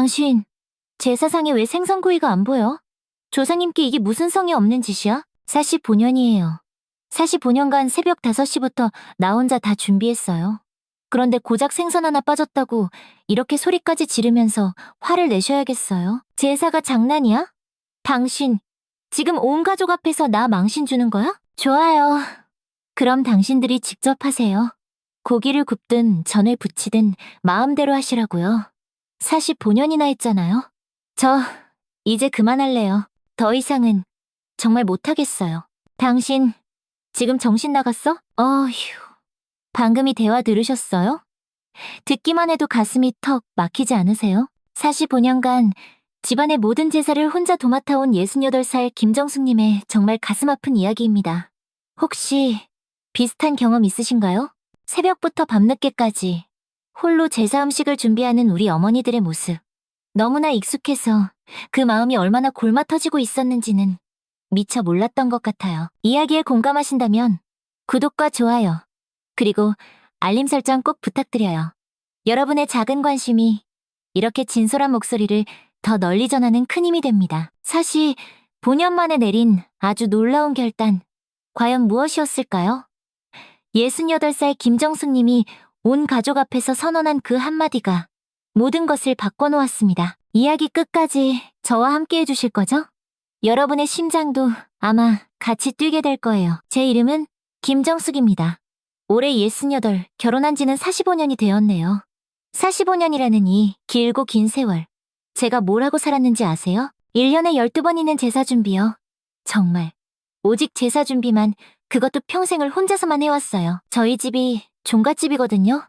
당신, 제사상에 왜 생선구이가 안 보여? 조상님께 이게 무슨 성의 없는 짓이야? 45년이에요. 45년간 새벽 5시부터 나 혼자 다 준비했어요. 그런데 고작 생선 하나 빠졌다고 이렇게 소리까지 지르면서 화를 내셔야겠어요? 제사가 장난이야? 당신, 지금 온 가족 앞에서 나 망신 주는 거야? 좋아요. 그럼 당신들이 직접 하세요. 고기를 굽든 전을 부치든 마음대로 하시라고요. 45년이나 했잖아요. 저 이제 그만할래요. 더 이상은 정말 못하겠어요. 당신 지금 정신 나갔어? 어휴. 방금 이 대화 들으셨어요? 듣기만 해도 가슴이 턱 막히지 않으세요? 45년간 집안의 모든 제사를 혼자 도맡아온 68살 김정숙님의 정말 가슴 아픈 이야기입니다. 혹시 비슷한 경험 있으신가요? 새벽부터 밤늦게까지 홀로 제사 음식을 준비하는 우리 어머니들의 모습. 너무나 익숙해서 그 마음이 얼마나 골마 터지고 있었는지는 미처 몰랐던 것 같아요. 이야기에 공감하신다면 구독과 좋아요, 그리고 알림 설정 꼭 부탁드려요. 여러분의 작은 관심이 이렇게 진솔한 목소리를 더 널리 전하는 큰 힘이 됩니다. 사실 5년 만에 내린 아주 놀라운 결단, 과연 무엇이었을까요? 68살 김정숙님이 온 가족 앞에서 선언한 그 한마디가 모든 것을 바꿔놓았습니다. 이야기 끝까지 저와 함께 해주실 거죠? 여러분의 심장도 아마 같이 뛰게 될 거예요. 제 이름은 김정숙입니다. 올해 68, 결혼한 지는 45년이 되었네요. 45년이라는 이 길고 긴 세월. 제가 뭘 하고 살았는지 아세요? 1년에 12번이는 제사 준비요. 정말. 오직 제사 준비만, 그것도 평생을 혼자서만 해왔어요. 저희 집이 종갓집이거든요.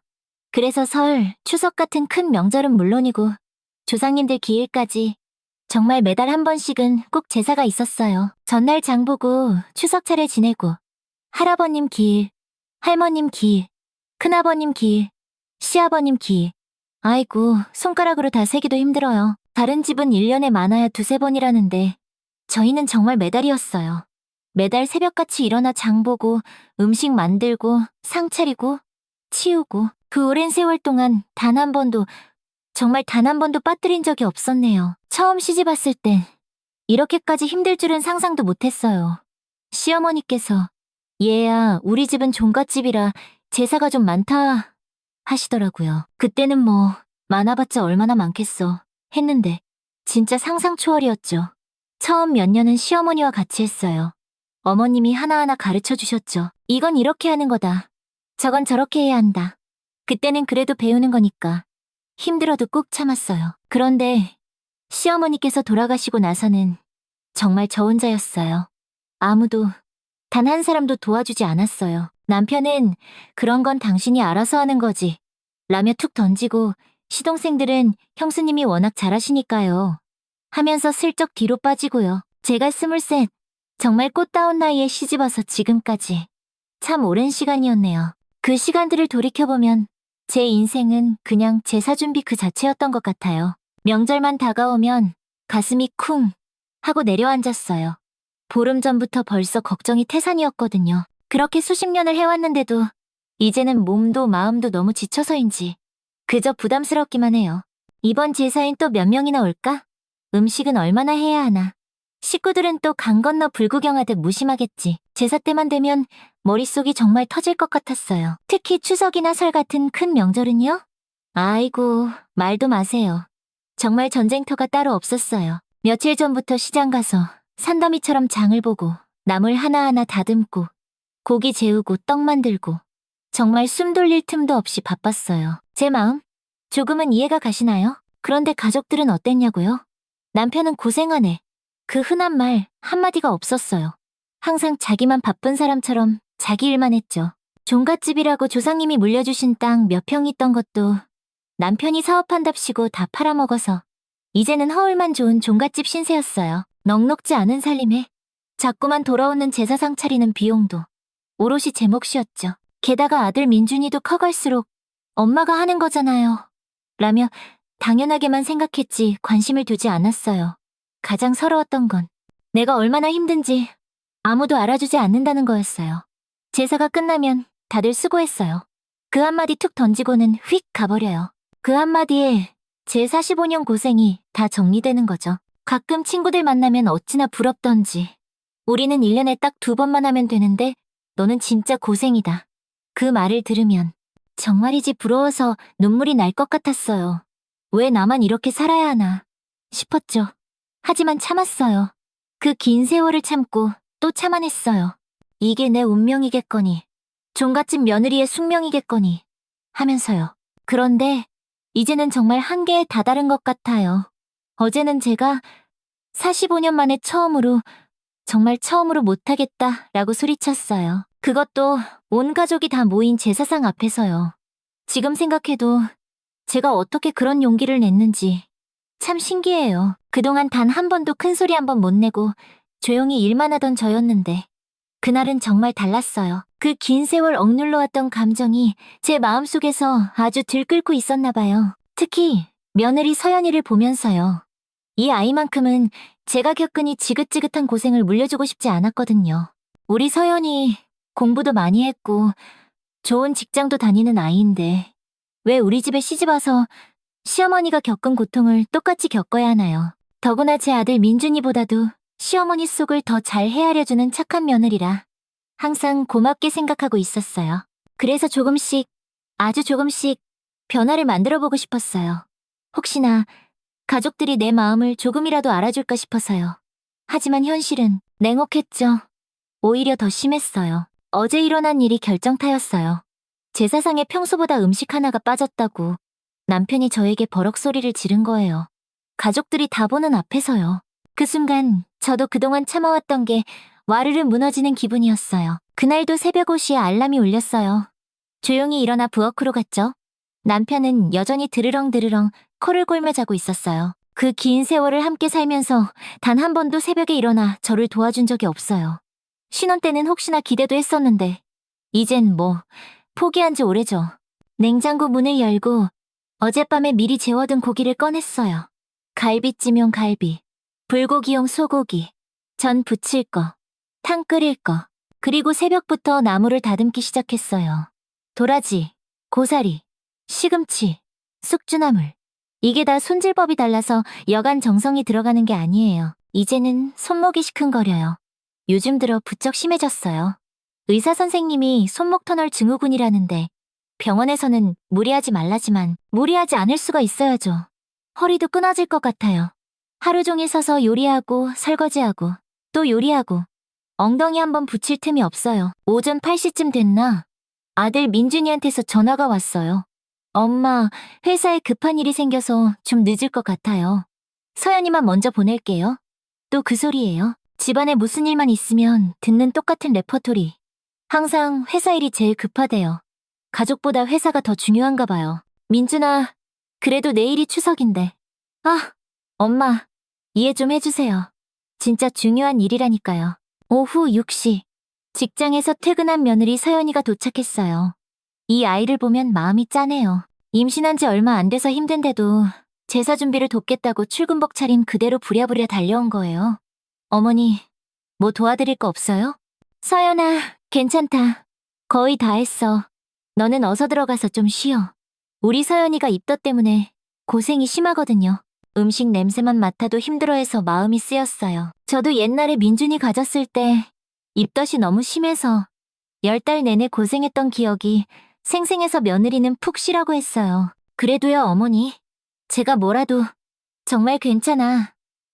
그래서 설, 추석 같은 큰 명절은 물론이고 조상님들 기일까지 정말 매달 한 번씩은 꼭 제사가 있었어요. 전날 장 보고 추석 차례 지내고 할아버님 기일, 할머님 기일, 큰아버님 기일, 시아버님 기일. 아이고, 손가락으로 다 세기도 힘들어요. 다른 집은 1년에 많아야 2~3번이라는데 저희는 정말 매달이었어요. 매달 새벽같이 일어나 장 보고 음식 만들고 상 차리고 치우고 그 오랜 세월 동안 단 한 번도, 정말 단 한 번도 빠뜨린 적이 없었네요. 처음 시집 왔을 땐 이렇게까지 힘들 줄은 상상도 못했어요. 시어머니께서 얘야, 우리 집은 종갓집이라 제사가 좀 많다 하시더라고요. 그때는 뭐 많아봤자 얼마나 많겠어 했는데 진짜 상상 초월이었죠. 처음 몇 년은 시어머니와 같이 했어요. 어머님이 하나하나 가르쳐 주셨죠. 이건 이렇게 하는 거다. 저건 저렇게 해야 한다. 그때는 그래도 배우는 거니까 힘들어도 꾹 참았어요. 그런데 시어머니께서 돌아가시고 나서는 정말 저 혼자였어요. 아무도, 단 한 사람도 도와주지 않았어요. 남편은 그런 건 당신이 알아서 하는 거지 라며 툭 던지고 시동생들은 형수님이 워낙 잘하시니까요 하면서 슬쩍 뒤로 빠지고요. 제가 23, 정말 꽃다운 나이에 시집와서 지금까지 참 오랜 시간이었네요. 그 시간들을 돌이켜보면 제 인생은 그냥 제사 준비 그 자체였던 것 같아요. 명절만 다가오면 가슴이 쿵 하고 내려앉았어요. 보름 전부터 벌써 걱정이 태산이었거든요. 그렇게 수십 년을 해왔는데도 이제는 몸도 마음도 너무 지쳐서인지 그저 부담스럽기만 해요. 이번 제사엔 또 몇 명이나 올까? 음식은 얼마나 해야 하나? 식구들은 또 강 건너 불구경하듯 무심하겠지. 제사 때만 되면 머릿속이 정말 터질 것 같았어요. 특히 추석이나 설 같은 큰 명절은요? 아이고, 말도 마세요. 정말 전쟁터가 따로 없었어요. 며칠 전부터 시장 가서 산더미처럼 장을 보고 나물 하나하나 다듬고 고기 재우고 떡 만들고 정말 숨 돌릴 틈도 없이 바빴어요. 제 마음? 조금은 이해가 가시나요? 그런데 가족들은 어땠냐고요? 남편은 고생하네. 그 흔한 말 한마디가 없었어요. 항상 자기만 바쁜 사람처럼 자기 일만 했죠. 종갓집이라고 조상님이 물려주신 땅 몇 평 있던 것도 남편이 사업한답시고 다 팔아먹어서 이제는 허울만 좋은 종갓집 신세였어요. 넉넉지 않은 살림에 자꾸만 돌아오는 제사상 차리는 비용도 오롯이 제 몫이었죠. 게다가 아들 민준이도 커갈수록 엄마가 하는 거잖아요 라며 당연하게만 생각했지 관심을 두지 않았어요. 가장 서러웠던 건 내가 얼마나 힘든지 아무도 알아주지 않는다는 거였어요. 제사가 끝나면 다들 수고했어요. 그 한마디 툭 던지고는 휙 가버려요. 그 한마디에 제 45년 고생이 다 정리되는 거죠. 가끔 친구들 만나면 어찌나 부럽던지. 우리는 1년에 딱 2번만 하면 되는데 너는 진짜 고생이다. 그 말을 들으면 정말이지 부러워서 눈물이 날 것 같았어요. 왜 나만 이렇게 살아야 하나 싶었죠. 하지만 참았어요. 그 긴 세월을 참고 또 참아냈어요. 이게 내 운명이겠거니. 종갓집 며느리의 숙명이겠거니 하면서요. 그런데 이제는 정말 한계에 다다른 것 같아요. 어제는 제가 45년 만에 정말 처음으로 못하겠다라고 소리쳤어요. 그것도 온 가족이 다 모인 제사상 앞에서요. 지금 생각해도 제가 어떻게 그런 용기를 냈는지 참 신기해요. 그동안 단 한 번도 큰 소리 한 번 못 내고 조용히 일만 하던 저였는데 그날은 정말 달랐어요. 그 긴 세월 억눌러왔던 감정이 제 마음속에서 아주 들끓고 있었나 봐요. 특히 며느리 서연이를 보면서요. 이 아이만큼은 제가 겪은 이 지긋지긋한 고생을 물려주고 싶지 않았거든요. 우리 서연이 공부도 많이 했고 좋은 직장도 다니는 아이인데 왜 우리 집에 시집와서 시어머니가 겪은 고통을 똑같이 겪어야 하나요? 더구나 제 아들 민준이보다도 시어머니 속을 더 잘 헤아려주는 착한 며느리라 항상 고맙게 생각하고 있었어요. 그래서 아주 조금씩 변화를 만들어보고 싶었어요. 혹시나 가족들이 내 마음을 조금이라도 알아줄까 싶어서요. 하지만 현실은 냉혹했죠. 오히려 더 심했어요. 어제 일어난 일이 결정타였어요. 제사상에 평소보다 음식 하나가 빠졌다고 남편이 저에게 버럭 소리를 지른 거예요. 가족들이 다 보는 앞에서요. 그 순간 저도 그동안 참아왔던 게 와르르 무너지는 기분이었어요. 그날도 새벽 5시에 알람이 울렸어요. 조용히 일어나 부엌으로 갔죠. 남편은 여전히 드르렁드르렁 코를 골며 자고 있었어요. 그 긴 세월을 함께 살면서 단 한 번도 새벽에 일어나 저를 도와준 적이 없어요. 신혼 때는 혹시나 기대도 했었는데 이젠 포기한 지 오래죠. 냉장고 문을 열고 어젯밤에 미리 재워둔 고기를 꺼냈어요. 갈비찜용 갈비, 불고기용 소고기, 전 부칠 거, 탕 끓일 거, 그리고 새벽부터 나물을 다듬기 시작했어요. 도라지, 고사리, 시금치, 숙주나물. 이게 다 손질법이 달라서 여간 정성이 들어가는 게 아니에요. 이제는 손목이 시큰거려요. 요즘 들어 부쩍 심해졌어요. 의사 선생님이 손목 터널 증후군이라는데 병원에서는 무리하지 말라지만 무리하지 않을 수가 있어야죠. 허리도 끊어질 것 같아요. 하루 종일 서서 요리하고 설거지하고 또 요리하고 엉덩이 한번 붙일 틈이 없어요. 오전 8시쯤 됐나? 아들 민준이한테서 전화가 왔어요. 엄마, 회사에 급한 일이 생겨서 좀 늦을 것 같아요. 서연이만 먼저 보낼게요. 또 그 소리예요. 집안에 무슨 일만 있으면 듣는 똑같은 레퍼토리. 항상 회사 일이 제일 급하대요. 가족보다 회사가 더 중요한가 봐요. 민준아, 그래도 내일이 추석인데. 아, 엄마, 이해 좀 해주세요. 진짜 중요한 일이라니까요. 오후 6시. 직장에서 퇴근한 며느리 서연이가 도착했어요. 이 아이를 보면 마음이 짠해요. 임신한 지 얼마 안 돼서 힘든데도 제사 준비를 돕겠다고 출근복 차림 그대로 부랴부랴 달려온 거예요. 어머니, 뭐 도와드릴 거 없어요? 서연아, 괜찮다. 거의 다 했어. 너는 어서 들어가서 좀 쉬어. 우리 서연이가 입덧 때문에 고생이 심하거든요. 음식 냄새만 맡아도 힘들어해서 마음이 쓰였어요. 저도 옛날에 민준이 가졌을 때 입덧이 너무 심해서 10달 내내 고생했던 기억이 생생해서 며느리는 푹 쉬라고 했어요. 그래도요, 어머니. 제가 뭐라도 정말 괜찮아.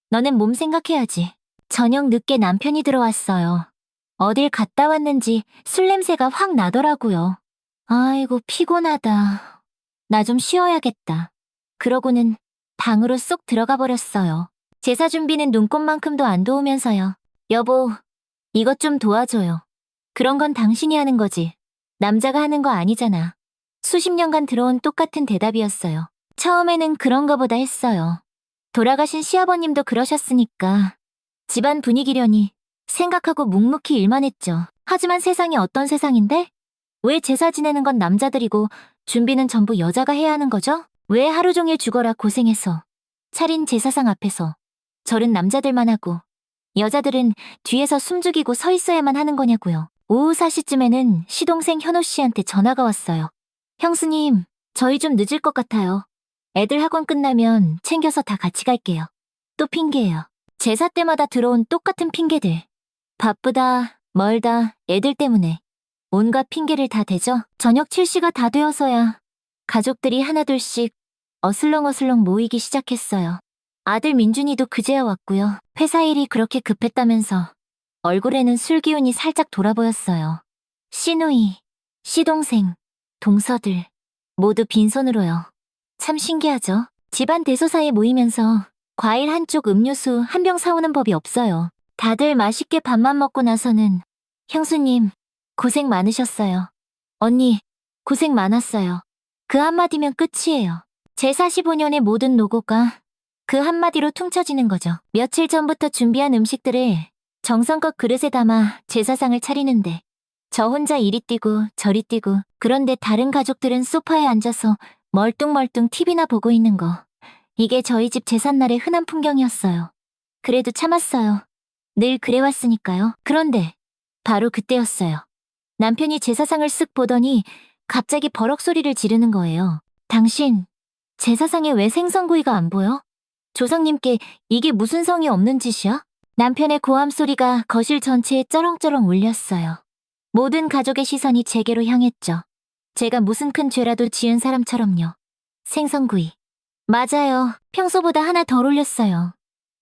너는 몸 생각해야지. 저녁 늦게 남편이 들어왔어요. 어딜 갔다 왔는지 술 냄새가 확 나더라고요. 아이고, 피곤하다. 나 좀 쉬어야겠다. 그러고는 방으로 쏙 들어가 버렸어요. 제사 준비는 눈꽃만큼도 안 도우면서요. 여보, 이것 좀 도와줘요. 그런 건 당신이 하는 거지. 남자가 하는 거 아니잖아. 수십 년간 들어온 똑같은 대답이었어요. 처음에는 그런가 보다 했어요. 돌아가신 시아버님도 그러셨으니까 집안 분위기려니 생각하고 묵묵히 일만 했죠. 하지만 세상이 어떤 세상인데? 왜 제사 지내는 건 남자들이고 준비는 전부 여자가 해야 하는 거죠? 왜 하루 종일 죽어라 고생해서 차린 제사상 앞에서 절은 남자들만 하고 여자들은 뒤에서 숨죽이고 서 있어야만 하는 거냐고요. 오후 4시쯤에는 시동생 현호 씨한테 전화가 왔어요. 형수님, 저희 좀 늦을 것 같아요. 애들 학원 끝나면 챙겨서 다 같이 갈게요. 또 핑계예요. 제사 때마다 들어온 똑같은 핑계들. 바쁘다, 멀다, 애들 때문에. 온갖 핑계를 다 대죠. 저녁 7시가 다 되어서야 가족들이 하나둘씩 어슬렁어슬렁 모이기 시작했어요. 아들 민준이도 그제야 왔고요. 회사 일이 그렇게 급했다면서 얼굴에는 술 기운이 살짝 돌아 보였어요. 시누이, 시동생, 동서들 모두 빈손으로요. 참 신기하죠? 집안 대소사에 모이면서 과일 한쪽 음료수 한 병 사오는 법이 없어요. 다들 맛있게 밥만 먹고 나서는 형수님, 고생 많으셨어요. 언니, 고생 많았어요. 그 한마디면 끝이에요. 제 45년의 모든 노고가 그 한마디로 퉁쳐지는 거죠. 며칠 전부터 준비한 음식들을 정성껏 그릇에 담아 제사상을 차리는데 저 혼자 이리 뛰고 저리 뛰고 그런데 다른 가족들은 소파에 앉아서 멀뚱멀뚱 TV나 보고 있는 거. 이게 저희 집 제삿날의 흔한 풍경이었어요. 그래도 참았어요. 늘 그래왔으니까요. 그런데 바로 그때였어요. 남편이 제사상을 쓱 보더니 갑자기 버럭 소리를 지르는 거예요. 당신, 제사상에 왜 생선구이가 안 보여? 조상님께 이게 무슨 성의 없는 짓이야? 남편의 고함 소리가 거실 전체에 쩌렁쩌렁 울렸어요. 모든 가족의 시선이 제게로 향했죠. 제가 무슨 큰 죄라도 지은 사람처럼요. 생선구이. 맞아요. 평소보다 하나 덜 올렸어요.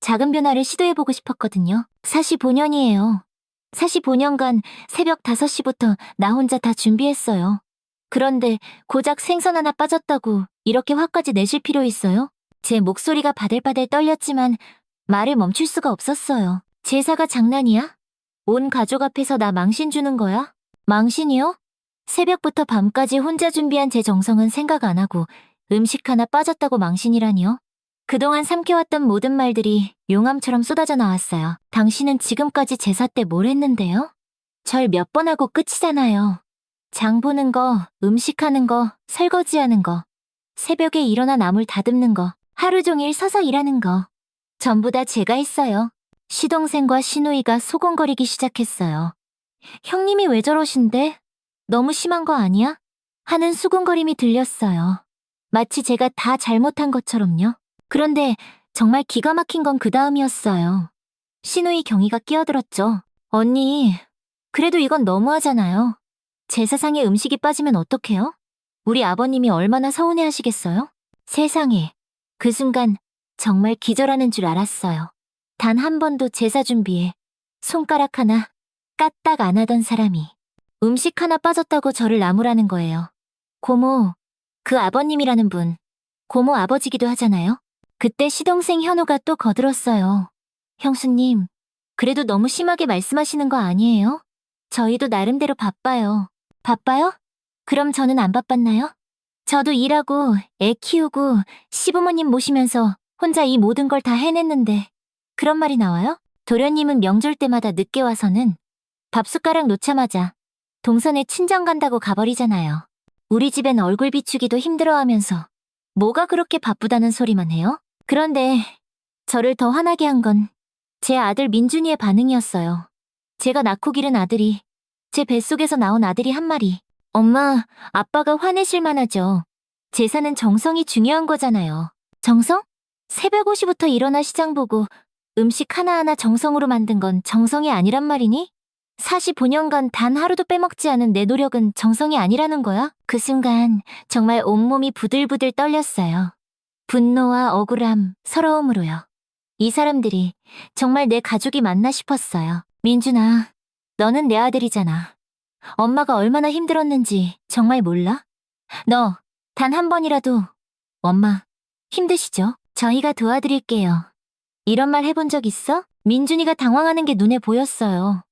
작은 변화를 시도해보고 싶었거든요. 45년이에요. 45년간 새벽 5시부터 나 혼자 다 준비했어요. 그런데 고작 생선 하나 빠졌다고 이렇게 화까지 내실 필요 있어요? 제 목소리가 바들바들 떨렸지만 말을 멈출 수가 없었어요. 제사가 장난이야? 온 가족 앞에서 나 망신 주는 거야? 망신이요? 새벽부터 밤까지 혼자 준비한 제 정성은 생각 안 하고 음식 하나 빠졌다고 망신이라니요? 그동안 삼켜왔던 모든 말들이 용암처럼 쏟아져 나왔어요. 당신은 지금까지 제사 때 뭘 했는데요? 절 몇 번 하고 끝이잖아요. 장 보는 거, 음식하는 거, 설거지하는 거, 새벽에 일어나 나물 다듬는 거, 하루 종일 서서 일하는 거. 전부 다 제가 했어요. 시동생과 시누이가 소곤거리기 시작했어요. 형님이 왜 저러신데? 너무 심한 거 아니야? 하는 수군거림이 들렸어요. 마치 제가 다 잘못한 것처럼요. 그런데 정말 기가 막힌 건 그 다음이었어요. 시누이 경위가 끼어들었죠. 언니, 그래도 이건 너무하잖아요. 제사상에 음식이 빠지면 어떡해요? 우리 아버님이 얼마나 서운해하시겠어요? 세상에, 그 순간 정말 기절하는 줄 알았어요. 단 한 번도 제사 준비에 손가락 하나 까딱 안 하던 사람이 음식 하나 빠졌다고 저를 나무라는 거예요. 고모, 그 아버님이라는 분, 고모 아버지기도 하잖아요. 그때 시동생 현우가 또 거들었어요. 형수님, 그래도 너무 심하게 말씀하시는 거 아니에요? 저희도 나름대로 바빠요. 바빠요? 그럼 저는 안 바빴나요? 저도 일하고 애 키우고 시부모님 모시면서 혼자 이 모든 걸 다 해냈는데 그런 말이 나와요? 도련님은 명절 때마다 늦게 와서는 밥숟가락 놓자마자 동선에 친정 간다고 가버리잖아요. 우리 집엔 얼굴 비추기도 힘들어하면서 뭐가 그렇게 바쁘다는 소리만 해요? 그런데 저를 더 화나게 한 건 제 아들 민준이의 반응이었어요. 제가 낳고 기른 아들이, 제 뱃속에서 나온 아들이 한 마리. 엄마, 아빠가 화내실 만하죠. 제사는 정성이 중요한 거잖아요. 정성? 새벽 5시부터 일어나 시장 보고 음식 하나하나 정성으로 만든 건 정성이 아니란 말이니? 45년간 단 하루도 빼먹지 않은 내 노력은 정성이 아니라는 거야? 그 순간 정말 온몸이 부들부들 떨렸어요. 분노와 억울함, 서러움으로요. 이 사람들이 정말 내 가족이 맞나 싶었어요. 민준아, 너는 내 아들이잖아. 엄마가 얼마나 힘들었는지 정말 몰라? 너, 단 한 번이라도 엄마, 힘드시죠? 저희가 도와드릴게요. 이런 말 해본 적 있어? 민준이가 당황하는 게 눈에 보였어요.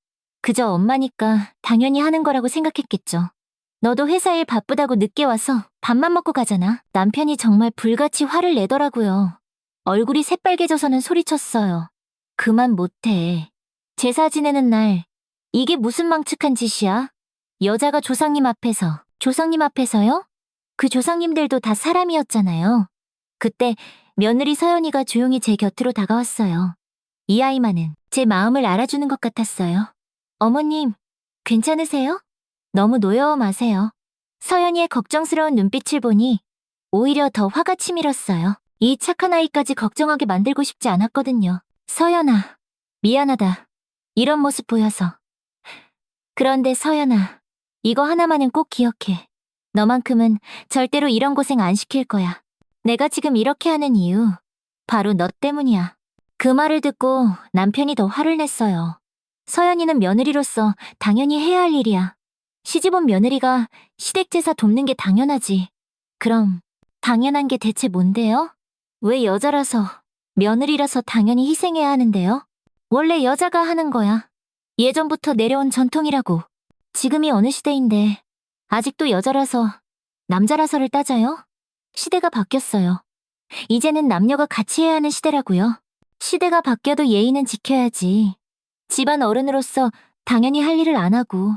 그저 엄마니까 당연히 하는 거라고 생각했겠죠. 너도 회사 일 바쁘다고 늦게 와서 밥만 먹고 가잖아. 남편이 정말 불같이 화를 내더라고요. 얼굴이 새빨개져서는 소리쳤어요. 그만 못해. 제사 지내는 날 이게 무슨 망측한 짓이야? 여자가 조상님 앞에서, 조상님 앞에서요? 그 조상님들도 다 사람이었잖아요. 그때 며느리 서연이가 조용히 제 곁으로 다가왔어요. 이 아이만은 제 마음을 알아주는 것 같았어요. 어머님, 괜찮으세요? 너무 노여워 마세요. 서연이의 걱정스러운 눈빛을 보니 오히려 더 화가 치밀었어요. 이 착한 아이까지 걱정하게 만들고 싶지 않았거든요. 서연아, 미안하다. 이런 모습 보여서. 그런데 서연아, 이거 하나만은 꼭 기억해. 너만큼은 절대로 이런 고생 안 시킬 거야. 내가 지금 이렇게 하는 이유, 바로 너 때문이야. 그 말을 듣고 남편이 더 화를 냈어요. 서연이는 며느리로서 당연히 해야 할 일이야. 시집온 며느리가 시댁제사 돕는 게 당연하지. 그럼 당연한 게 대체 뭔데요? 왜 여자라서, 며느리라서 당연히 희생해야 하는데요? 원래 여자가 하는 거야. 예전부터 내려온 전통이라고. 지금이 어느 시대인데 아직도 여자라서, 남자라서를 따져요? 시대가 바뀌었어요. 이제는 남녀가 같이 해야 하는 시대라고요. 시대가 바뀌어도 예의는 지켜야지. 집안 어른으로서 당연히 할 일을 안 하고.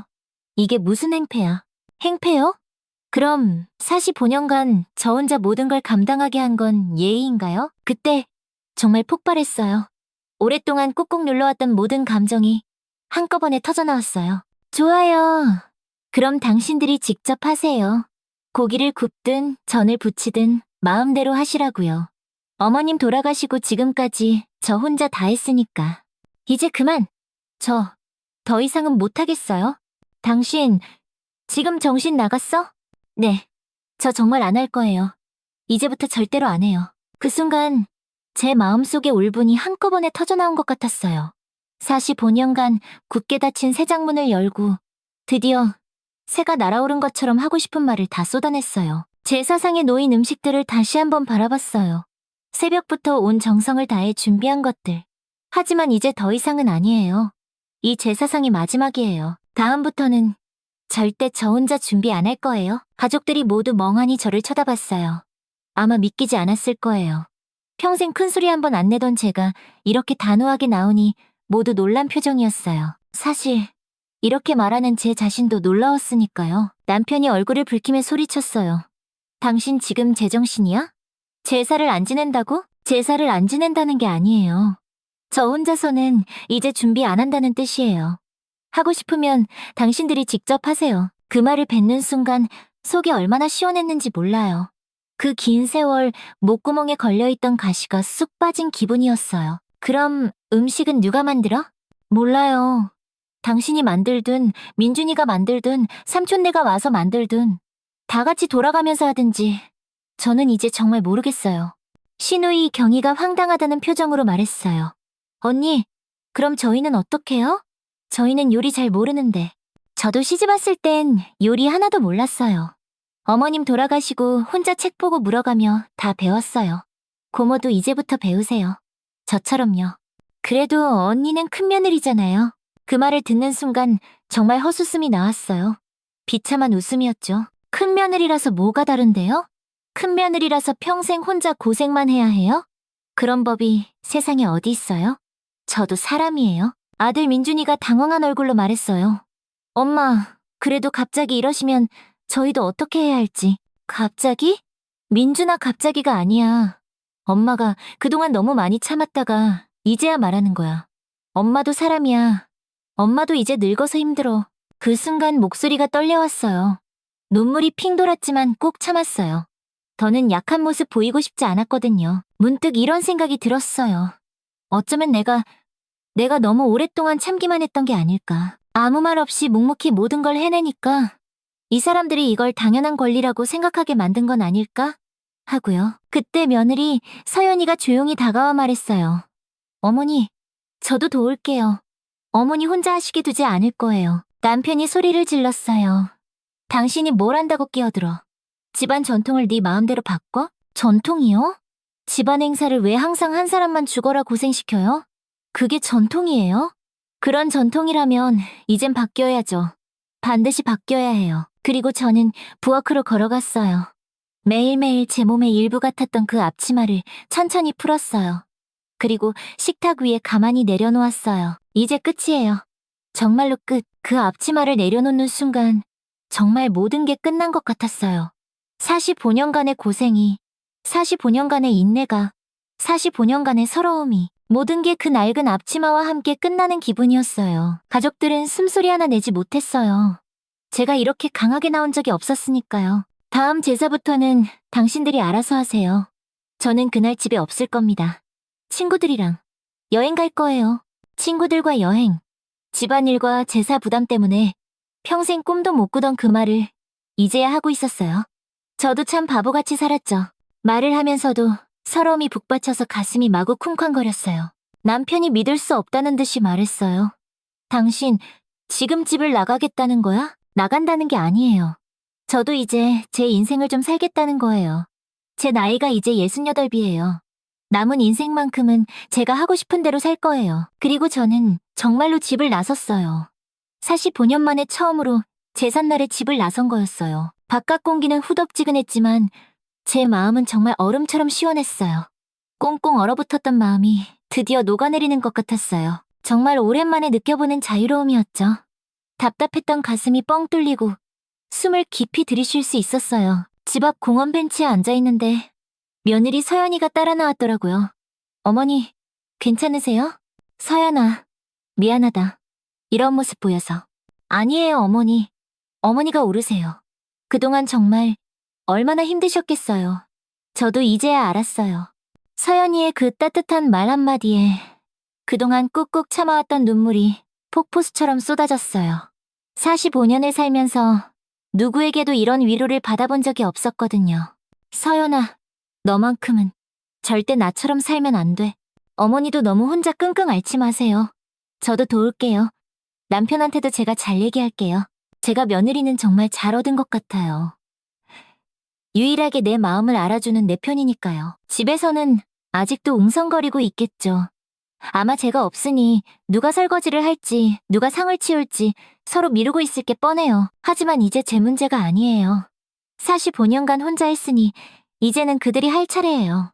이게 무슨 행패야? 행패요? 그럼 45년간 저 혼자 모든 걸 감당하게 한 건 예의인가요? 그때 정말 폭발했어요. 오랫동안 꾹꾹 눌러왔던 모든 감정이 한꺼번에 터져나왔어요. 좋아요. 그럼 당신들이 직접 하세요. 고기를 굽든 전을 부치든 마음대로 하시라고요. 어머님 돌아가시고 지금까지 저 혼자 다 했으니까. 이제 그만. 저 더 이상은 못하겠어요. 당신 지금 정신 나갔어? 네. 저 정말 안 할 거예요. 이제부터 절대로 안 해요. 그 순간 제 마음속의 울분이 한꺼번에 터져나온 것 같았어요. 45년간 굳게 닫힌 새 장문을 열고 드디어 새가 날아오른 것처럼 하고 싶은 말을 다 쏟아냈어요. 제 사상에 놓인 음식들을 다시 한번 바라봤어요. 새벽부터 온 정성을 다해 준비한 것들. 하지만 이제 더 이상은 아니에요. 이 제사상이 마지막이에요. 다음부터는 절대 저 혼자 준비 안 할 거예요. 가족들이 모두 멍하니 저를 쳐다봤어요. 아마 믿기지 않았을 거예요. 평생 큰소리 한 번 안 내던 제가 이렇게 단호하게 나오니 모두 놀란 표정이었어요. 사실 이렇게 말하는 제 자신도 놀라웠으니까요. 남편이 얼굴을 붉히며 소리쳤어요. 당신 지금 제정신이야? 제사를 안 지낸다고? 제사를 안 지낸다는 게 아니에요. 저 혼자서는 이제 준비 안 한다는 뜻이에요. 하고 싶으면 당신들이 직접 하세요. 그 말을 뱉는 순간 속이 얼마나 시원했는지 몰라요. 그 긴 세월 목구멍에 걸려있던 가시가 쑥 빠진 기분이었어요. 그럼 음식은 누가 만들어? 몰라요. 당신이 만들든 민준이가 만들든 삼촌네가 와서 만들든 다 같이 돌아가면서 하든지 저는 이제 정말 모르겠어요. 신우이 경희가 황당하다는 표정으로 말했어요. 언니, 그럼 저희는 어떡해요? 저희는 요리 잘 모르는데. 저도 시집 왔을 땐 요리 하나도 몰랐어요. 어머님 돌아가시고 혼자 책 보고 물어가며 다 배웠어요. 고모도 이제부터 배우세요. 저처럼요. 그래도 언니는 큰며느리잖아요. 그 말을 듣는 순간 정말 헛웃음이 나왔어요. 비참한 웃음이었죠. 큰며느리라서 뭐가 다른데요? 큰며느리라서 평생 혼자 고생만 해야 해요? 그런 법이 세상에 어디 있어요? 저도 사람이에요. 아들 민준이가 당황한 얼굴로 말했어요. 엄마, 그래도 갑자기 이러시면 저희도 어떻게 해야 할지. 갑자기? 민준아 갑자기가 아니야. 엄마가 그동안 너무 많이 참았다가 이제야 말하는 거야. 엄마도 사람이야. 엄마도 이제 늙어서 힘들어. 그 순간 목소리가 떨려왔어요. 눈물이 핑 돌았지만 꼭 참았어요. 더는 약한 모습 보이고 싶지 않았거든요. 문득 이런 생각이 들었어요. 어쩌면 내가 너무 오랫동안 참기만 했던 게 아닐까. 아무 말 없이 묵묵히 모든 걸 해내니까 이 사람들이 이걸 당연한 권리라고 생각하게 만든 건 아닐까? 하고요. 그때 며느리 서연이가 조용히 다가와 말했어요. 어머니, 저도 도울게요. 어머니 혼자 하시게 두지 않을 거예요. 남편이 소리를 질렀어요. 당신이 뭘 한다고 끼어들어. 집안 전통을 네 마음대로 바꿔? 전통이요? 집안 행사를 왜 항상 한 사람만 죽어라 고생시켜요? 그게 전통이에요? 그런 전통이라면 이젠 바뀌어야죠. 반드시 바뀌어야 해요. 그리고 저는 부엌으로 걸어갔어요. 매일매일 제 몸의 일부 같았던 그 앞치마를 천천히 풀었어요. 그리고 식탁 위에 가만히 내려놓았어요. 이제 끝이에요. 정말로 끝. 그 앞치마를 내려놓는 순간 정말 모든 게 끝난 것 같았어요. 45년간의 고생이, 45년간의 인내가, 45년간의 서러움이 모든 게 그 낡은 앞치마와 함께 끝나는 기분이었어요. 가족들은 숨소리 하나 내지 못했어요. 제가 이렇게 강하게 나온 적이 없었으니까요. 다음 제사부터는 당신들이 알아서 하세요. 저는 그날 집에 없을 겁니다. 친구들이랑 여행 갈 거예요. 친구들과 여행, 집안일과 제사 부담 때문에 평생 꿈도 못 꾸던 그 말을 이제야 하고 있었어요. 저도 참 바보같이 살았죠. 말을 하면서도 서러움이 북받쳐서 가슴이 마구 쿵쾅거렸어요. 남편이 믿을 수 없다는 듯이 말했어요. 당신, 지금 집을 나가겠다는 거야? 나간다는 게 아니에요. 저도 이제 제 인생을 좀 살겠다는 거예요. 제 나이가 이제 68이에요. 남은 인생만큼은 제가 하고 싶은 대로 살 거예요. 그리고 저는 정말로 집을 나섰어요. 45년 만에 처음으로 제삿날에 집을 나선 거였어요. 바깥 공기는 후덥지근했지만 제 마음은 정말 얼음처럼 시원했어요. 꽁꽁 얼어붙었던 마음이 드디어 녹아내리는 것 같았어요. 정말 오랜만에 느껴보는 자유로움이었죠. 답답했던 가슴이 뻥 뚫리고 숨을 깊이 들이쉴 수 있었어요. 집 앞 공원 벤치에 앉아있는데 며느리 서연이가 따라 나왔더라고요. 어머니, 괜찮으세요? 서연아, 미안하다. 이런 모습 보여서. 아니에요, 어머니. 어머니가 오르세요. 그동안 정말 얼마나 힘드셨겠어요. 저도 이제야 알았어요. 서연이의 그 따뜻한 말 한마디에 그동안 꾹꾹 참아왔던 눈물이 폭포수처럼 쏟아졌어요. 45년을 살면서 누구에게도 이런 위로를 받아본 적이 없었거든요. 서연아, 너만큼은 절대 나처럼 살면 안 돼. 어머니도 너무 혼자 끙끙 앓지 마세요. 저도 도울게요. 남편한테도 제가 잘 얘기할게요. 제가 며느리는 정말 잘 얻은 것 같아요. 유일하게 내 마음을 알아주는 내 편이니까요. 집에서는 아직도 웅성거리고 있겠죠. 아마 제가 없으니 누가 설거지를 할지, 누가 상을 치울지 서로 미루고 있을 게 뻔해요. 하지만 이제 제 문제가 아니에요. 45년간 혼자 했으니 이제는 그들이 할 차례예요.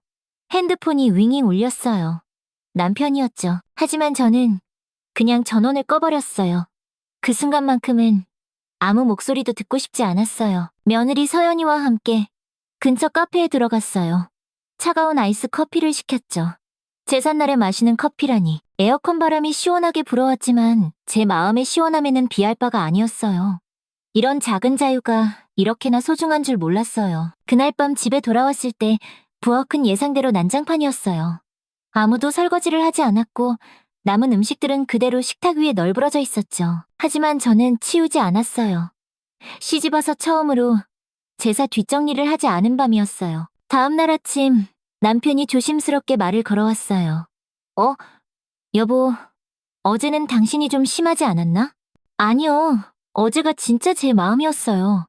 핸드폰이 윙윙 울렸어요. 남편이었죠. 하지만 저는 그냥 전원을 꺼버렸어요. 그 순간만큼은 아무 목소리도 듣고 싶지 않았어요. 며느리 서연이와 함께 근처 카페에 들어갔어요. 차가운 아이스 커피를 시켰죠. 제삿날에 마시는 커피라니. 에어컨 바람이 시원하게 불어왔지만 제 마음의 시원함에는 비할 바가 아니었어요. 이런 작은 자유가 이렇게나 소중한 줄 몰랐어요. 그날 밤 집에 돌아왔을 때 부엌은 예상대로 난장판이었어요. 아무도 설거지를 하지 않았고 남은 음식들은 그대로 식탁 위에 널브러져 있었죠. 하지만 저는 치우지 않았어요. 시집와서 처음으로 제사 뒷정리를 하지 않은 밤이었어요. 다음 날 아침 남편이 조심스럽게 말을 걸어왔어요. 여보, 어제는 당신이 좀 심하지 않았나? 아니요, 어제가 진짜 제 마음이었어요.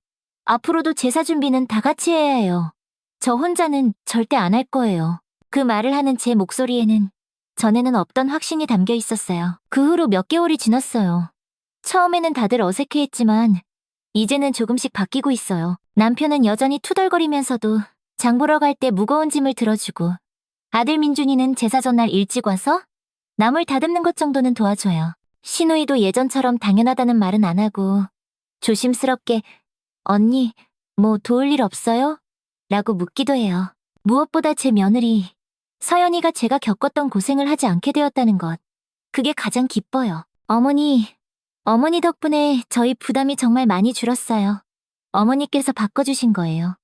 앞으로도 제사 준비는 다 같이 해야 해요. 저 혼자는 절대 안 할 거예요. 그 말을 하는 제 목소리에는 전에는 없던 확신이 담겨 있었어요. 그 후로 몇 개월이 지났어요. 처음에는 다들 어색해했지만 이제는 조금씩 바뀌고 있어요. 남편은 여전히 투덜거리면서도 장 보러 갈 때 무거운 짐을 들어주고 아들 민준이는 제사 전날 일찍 와서 나물 다듬는 것 정도는 도와줘요. 신우이도 예전처럼 당연하다는 말은 안 하고 조심스럽게 언니, 뭐 도울 일 없어요? 라고 묻기도 해요. 무엇보다 제 며느리 서연이가 제가 겪었던 고생을 하지 않게 되었다는 것. 그게 가장 기뻐요. 어머니 덕분에 저희 부담이 정말 많이 줄었어요. 어머니께서 바꿔주신 거예요.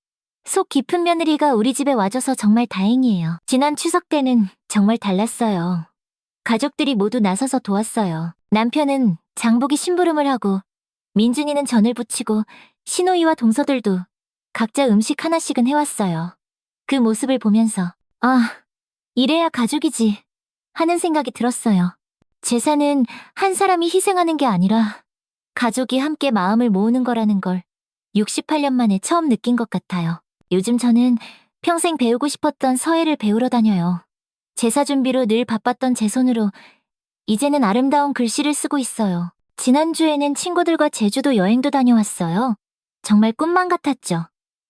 속 깊은 며느리가 우리 집에 와줘서 정말 다행이에요. 지난 추석 때는 정말 달랐어요. 가족들이 모두 나서서 도왔어요. 남편은 장보기 심부름을 하고 민준이는 전을 부치고 신호이와 동서들도 각자 음식 하나씩은 해왔어요. 그 모습을 보면서 이래야 가족이지 하는 생각이 들었어요. 제사는 한 사람이 희생하는 게 아니라 가족이 함께 마음을 모으는 거라는 걸 68년 만에 처음 느낀 것 같아요. 요즘 저는 평생 배우고 싶었던 서예를 배우러 다녀요. 제사 준비로 늘 바빴던 제 손으로 이제는 아름다운 글씨를 쓰고 있어요. 지난주에는 친구들과 제주도 여행도 다녀왔어요. 정말 꿈만 같았죠.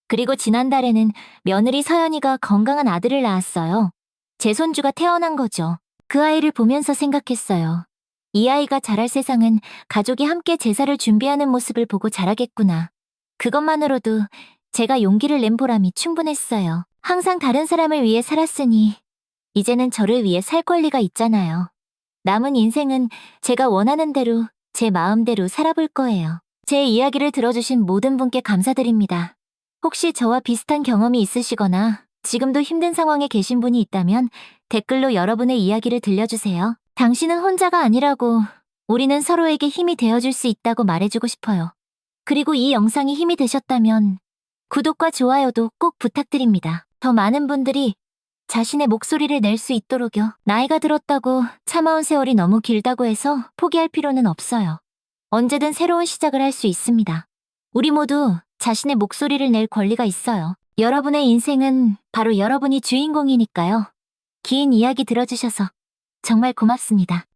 그리고 지난달에는 며느리 서연이가 건강한 아들을 낳았어요. 제 손주가 태어난 거죠. 그 아이를 보면서 생각했어요. 이 아이가 자랄 세상은 가족이 함께 제사를 준비하는 모습을 보고 자라겠구나. 그것만으로도 제가 용기를 낸 보람이 충분했어요. 항상 다른 사람을 위해 살았으니 이제는 저를 위해 살 권리가 있잖아요. 남은 인생은 제가 원하는 대로 제 마음대로 살아볼 거예요. 제 이야기를 들어주신 모든 분께 감사드립니다. 혹시 저와 비슷한 경험이 있으시거나 지금도 힘든 상황에 계신 분이 있다면 댓글로 여러분의 이야기를 들려주세요. 당신은 혼자가 아니라고, 우리는 서로에게 힘이 되어줄 수 있다고 말해주고 싶어요. 그리고 이 영상이 힘이 되셨다면 구독과 좋아요도 꼭 부탁드립니다. 더 많은 분들이 자신의 목소리를 낼 수 있도록요. 나이가 들었다고 참아온 세월이 너무 길다고 해서 포기할 필요는 없어요. 언제든 새로운 시작을 할 수 있습니다. 우리 모두 자신의 목소리를 낼 권리가 있어요. 여러분의 인생은 바로 여러분이 주인공이니까요. 긴 이야기 들어주셔서 정말 고맙습니다.